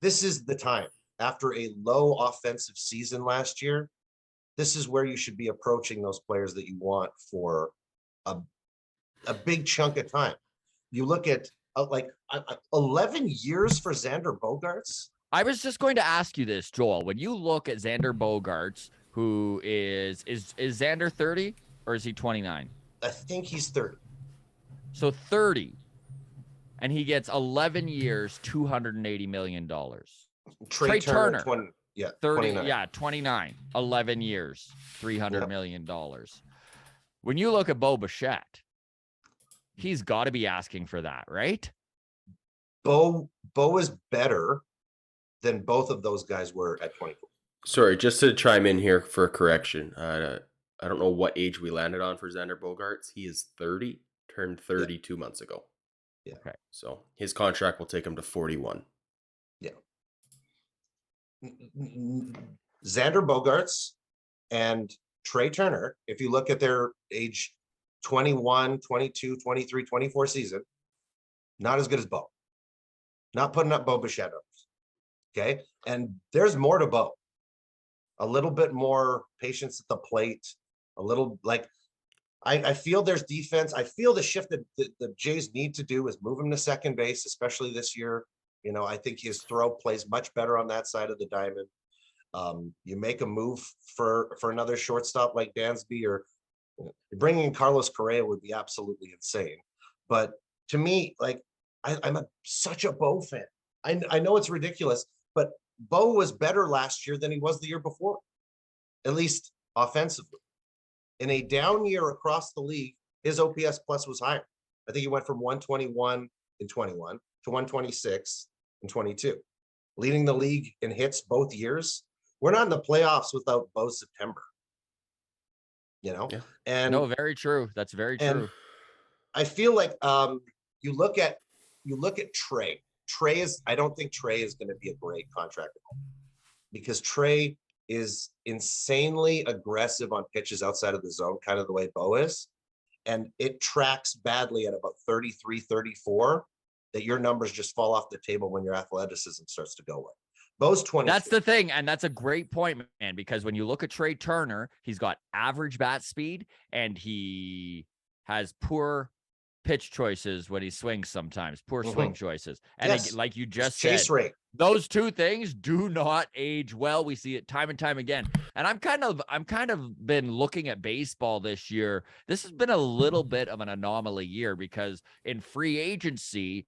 this is the time after a low offensive season last year. This is where you should be approaching those players that you want for a, a big chunk of time. You look at 11 years for Xander Bogaerts. I was just going to ask you this, Joel. When you look at Xander Bogaerts, who is Xander 30 or is he 29? I think he's 30. So 30. And he gets 11 years, $280 million. Trey Turner 20, 30, 29. yeah, 29, 11 years, $300 million. When you look at Bo Bichette, he's got to be asking for that, right? Bo is better than both of those guys were at 24. Sorry, just to chime in here for a correction. I don't know what age we landed on for Xander Bogaerts. He is 30, turned 30 2 months ago. Yeah. Okay. So his contract will take him to 41. Yeah. Xander Bogaerts and Trey Turner, if you look at their age 21, 22, 23, 24 season, not as good as Bo. Not putting up Bo Bichette numbers. Okay. And there's more to Bo. A little bit more patience at the plate. A little like I feel there's defense. I feel the shift that the Jays need to do is move him to second base, especially this year. You know, I think his throw plays much better on that side of the diamond. You make a move for another shortstop like Dansby, or bringing in Carlos Correa would be absolutely insane. But to me, like I'm such a Bo fan. I know it's ridiculous, but Bo was better last year than he was the year before, at least offensively. In a down year across the league, his OPS plus was higher. I think he went from 121 in 21 to 126 in 22, leading the league in hits both years. We're not in the playoffs without Bo September. You know, and no, very true. That's very true. I feel like you look at Trey. I don't think Trey is going to be a great contract because Trey is insanely aggressive on pitches outside of the zone, kind of the way Bo is. And it tracks badly at about 33, 34, that your numbers just fall off the table when your athleticism starts to go away. Bo's 20. That's the thing. And that's a great point, man, because when you look at Trey Turner, he's got average bat speed and he has poor pitch choices when he swings sometimes, poor swing choices. And yes. like you just chase said, rate. Those two things do not age well. We see it time and time again. And I'm kind of been looking at baseball this year. This has been a little bit of an anomaly year because in free agency,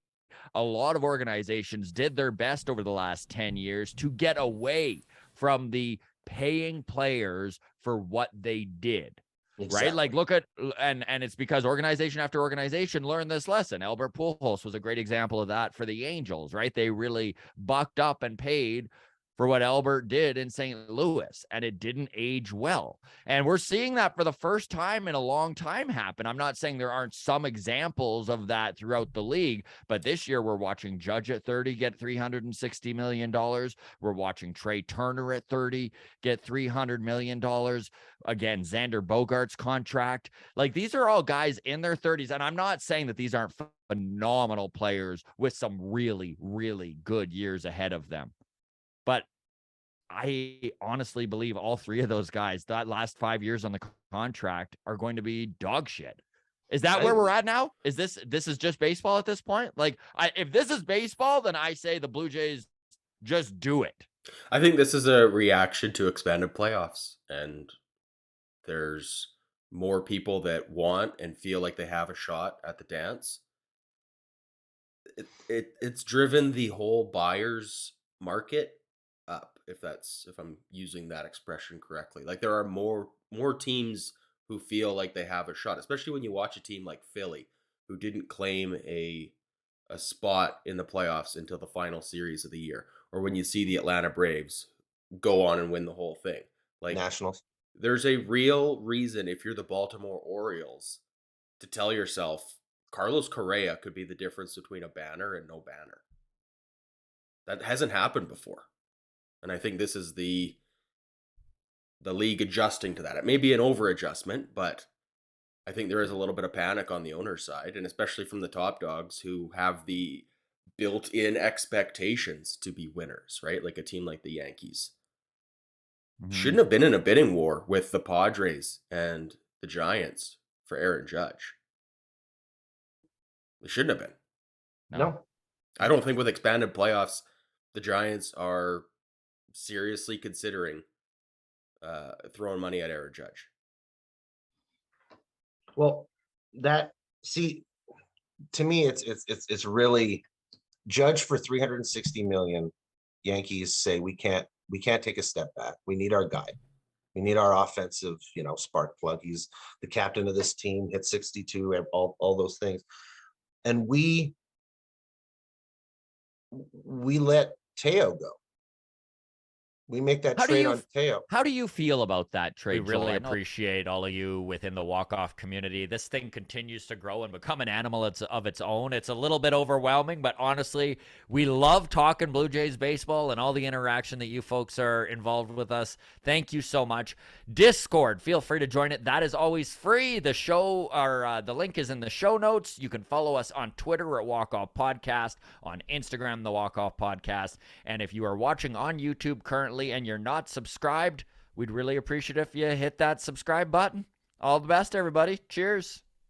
a lot of organizations did their best over the last 10 years to get away from the paying players for what they did. Exactly. Right? Like look at, and it's because organization after organization learned this lesson. Albert Pujols was a great example of that for the Angels, right? They really bucked up and paid for what Albert did in St. Louis, and it didn't age well. And we're seeing that for the first time in a long time happen. I'm not saying there aren't some examples of that throughout the league, but this year we're watching Judge at 30 get $360 million. We're watching Trey Turner at 30 get $300 million. Again, Xander Bogaerts' contract. Like these are all guys in their 30s. And I'm not saying that these aren't phenomenal players with some really, really good years ahead of them. But I honestly believe all three of those guys, that last 5 years on the contract, are going to be dog shit. Is that where we're at now? Is this is just baseball at this point? Like, if this is baseball, then I say the Blue Jays just do it. I think this is a reaction to expanded playoffs, and there's more people that want and feel like they have a shot at the dance. It's driven the whole buyer's market up, if I'm using that expression correctly. Like there are more teams who feel like they have a shot, especially when you watch a team like Philly who didn't claim a spot in the playoffs until the final series of the year, or when you see the Atlanta Braves go on and win the whole thing. Like Nationals. There's a real reason, if you're the Baltimore Orioles, to tell yourself Carlos Correa could be the difference between a banner and no banner. That hasn't happened before. And I think this is the league adjusting to that. It may be an over adjustment, but I think there is a little bit of panic on the owner's side, and especially from the top dogs who have the built-in expectations to be winners, right? Like a team like the Yankees. Mhm. Shouldn't have been in a bidding war with the Padres and the Giants for Aaron Judge. They shouldn't have been. No, I don't think with expanded playoffs, the Giants are seriously considering throwing money at Aaron Judge. well, that see, to me, it's really Judge for 360 million. Yankees say we can't take a step back. We need our guy. We need our offensive, spark plug. He's the captain of this team, hit 62, and all those things. And we let Teo go. We make that How do trade you on Teo. How do you feel about that We trade, really Joel? I know- appreciate all of you within the walk-off community. This thing continues to grow and become an animal of its own. It's a little bit overwhelming, but honestly, we love talking Blue Jays baseball and all the interaction that you folks are involved with us. Thank you so much. Discord, feel free to join it. That is always free. The show, or the link is in the show notes. You can follow us on Twitter at Walk Off Podcast, on Instagram, the Walk Off Podcast. And if you are watching on YouTube currently and you're not subscribed, we'd really appreciate if you hit that subscribe button. All the best, everybody. Cheers.